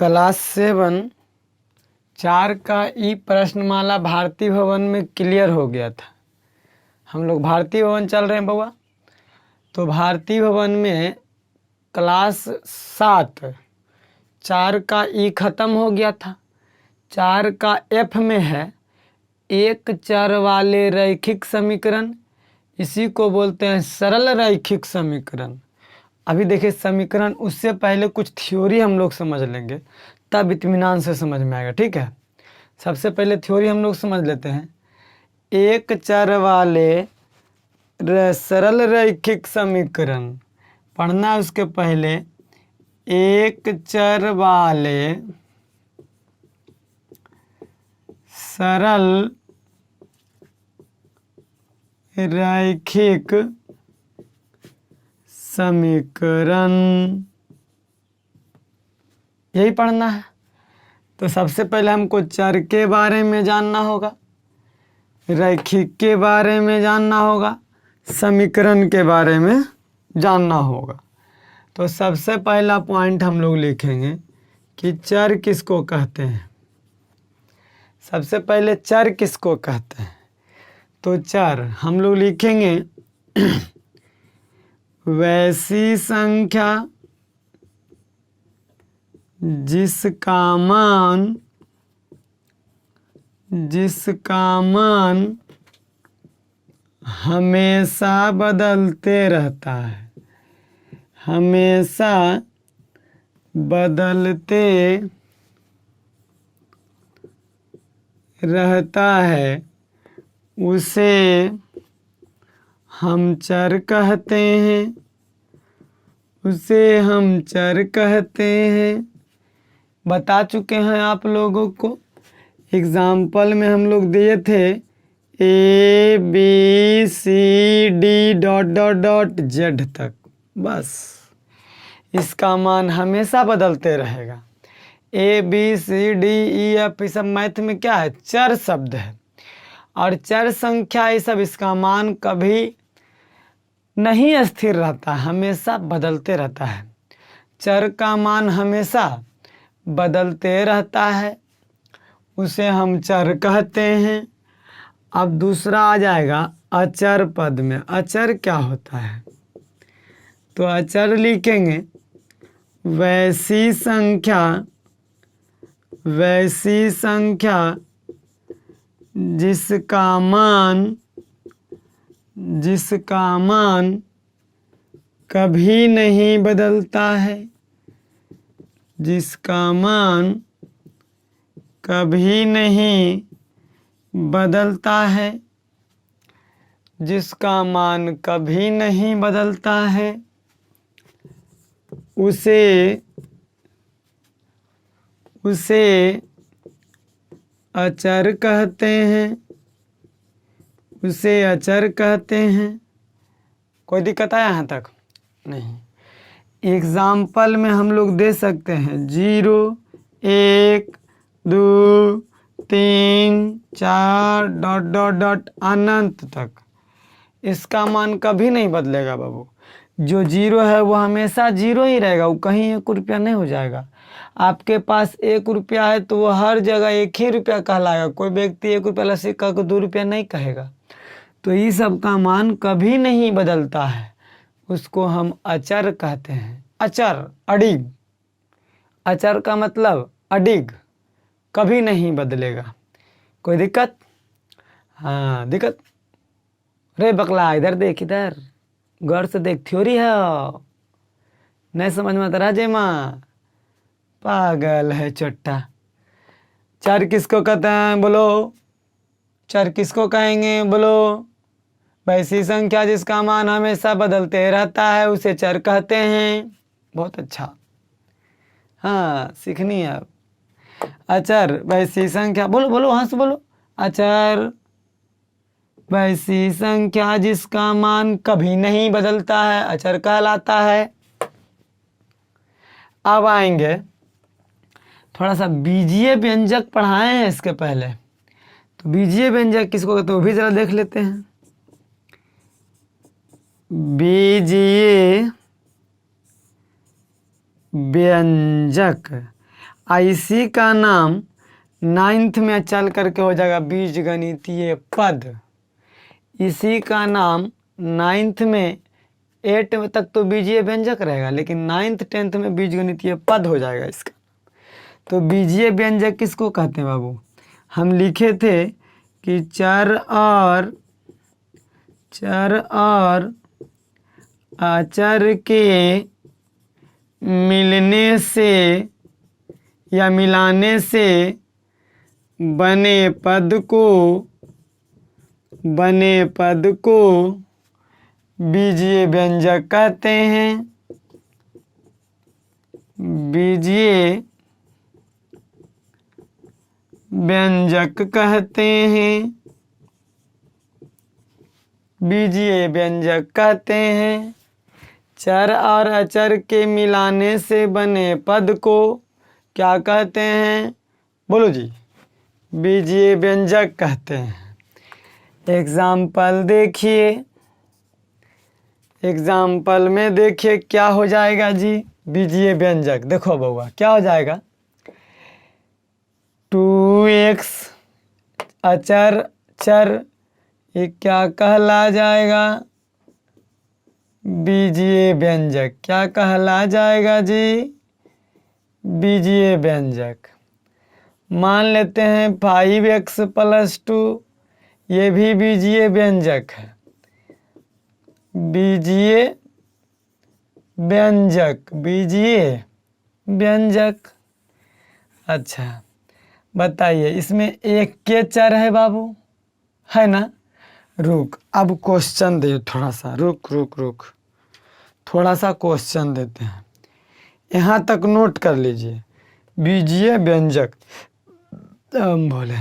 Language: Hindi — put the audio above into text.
क्लास 7 4 का ई प्रश्नमाला भारती भवन में क्लियर हो गया था। हम लोग भारती भवन चल रहे हैं बउआ। तो भारती भवन में क्लास 7 4 का ई ख़त्म हो गया था। 4 का एफ में है एक चर वाले रैखिक समीकरण, इसी को बोलते हैं सरल रैखिक समीकरण। अभी देखिए समीकरण, उससे पहले कुछ थ्योरी हम लोग समझ लेंगे, तब इत्मीनान से समझ में आएगा। ठीक है, सबसे पहले थ्योरी हम लोग समझ लेते हैं। एक चर वाले सरल रैखिक समीकरण पढ़ना है। उसके पहले एक चर वाले सरल रैखिक समीकरण, यही पढ़ना है। तो सबसे पहले हमको चर के बारे में जानना होगा, रैखिक के बारे में जानना होगा, समीकरण के बारे में जानना होगा। तो सबसे पहला पॉइंट हम लोग लिखेंगे कि चर किसको कहते हैं। सबसे पहले चर किसको कहते हैं, तो चर हम लोग लिखेंगे वैसी संख्या जिसका मान हमेशा बदलते रहता है, हमेशा बदलते रहता है, उसे हम चर कहते हैं, उसे हम चर कहते हैं। बता चुके हैं आप लोगों को, एग्जाम्पल में हम लोग दिए थे A B C D dot dot dot Z तक, बस इसका मान हमेशा बदलते रहेगा। A B C D E F ये सब मैथ में क्या है, चर शब्द है। और चर संख्या ये सब, इसका मान कभी नहीं स्थिर रहता, हमेशा बदलते रहता है। चर का मान हमेशा बदलते रहता है, उसे हम चर कहते हैं। अब दूसरा आ जाएगा अचर पद में। अचर क्या होता है, तो अचर लिखेंगे वैसी संख्या जिसका मान कभी नहीं बदलता है, जिसका मान कभी नहीं बदलता है, जिसका मान कभी नहीं बदलता है, उसे अचर कहते हैं, उसे अचर कहते हैं। कोई दिक्कत आया यहाँ तक? नहीं। एग्जाम्पल में हम लोग दे सकते हैं 0 1 2 3 4 डॉट डॉट डॉट अनंत तक। इसका मान कभी नहीं बदलेगा बाबू। जो 0 है वो हमेशा 0 ही रहेगा, वो कहीं 1 रुपया नहीं हो जाएगा। आपके पास 1 रुपया है तो वो हर जगह 1 ही रुपया कहलाएगा। कोई व्यक्ति 1 रुपया वाला सिक्का को 2 रुपया नहीं कहेगा। तो ये सब का मान कभी नहीं बदलता है, उसको हम अचर कहते हैं। अचर, अडिग। अचर का मतलब अडिग, कभी नहीं बदलेगा। कोई दिक्कत? हाँ दिक्कत। रे बकला इधर देख, इधर गौर से देख, थ्योरी है, नहीं समझ में आता राजे माँ, पागल है चट्टा। चर किसको कहते हैं बोलो, चर किसको कहेंगे बोलो। वैसी संख्या जिसका मान हमेशा बदलते रहता है, उसे चर कहते हैं। बहुत अच्छा, हाँ सीखनी है अब। अचर वैसी संख्या, बोलो बोलो, हाँ से बोलो। अचर वैसी संख्या जिसका मान कभी नहीं बदलता है, अचर कहलाता है। अब आएंगे, थोड़ा सा बीजीय व्यंजक पढ़ाए हैं इसके पहले, तो बीजीय व्यंजक किसको कहते हैं वो भी जरा देख लेते हैं। बीजीय व्यंजक, इसी का नाम 9th में चल करके हो जाएगा बीजगणितीय पद। इसी का नाम 9th में 8 तक तो बीजीय व्यंजक रहेगा, लेकिन 9th 10th में बीजगणितीय पद हो जाएगा इसका। तो बीजीय व्यंजक किसको कहते हैं बाबू? हम लिखे थे कि चर और अचर के मिलने से या मिलाने से बने पद को बीजीय व्यंजक कहते हैं। बीजीय व्यंजक कहते हैं। बीजीय व्यंजक कहते हैं। चर और अचर के मिलाने से बने पद को क्या कहते हैं? बोलो जी। बीजीय व्यंजक कहते हैं। एग्जाम्पल देखिए। एग्जाम्पल में देखिए क्या हो जाएगा जी बीजीय व्यंजक। देखो बउआ क्या हो जाएगा? 2x अचर चर, ये क्या कहला जाएगा? बीजीय व्यंजक। क्या कहला जाएगा जी? बीजीय व्यंजक। मान लेते हैं 5x + 2, ये भी बीजीय व्यंजक है। बीजीय व्यंजक। बीजीय व्यंजक। अच्छा बताइए, इसमें एक के चर है बाबू, है ना? रुक, अब क्वेश्चन दे थोड़ा सा। रुक थोड़ा सा क्वेश्चन देते हैं। यहाँ तक नोट कर लीजिए। बीजीय व्यंजक बोले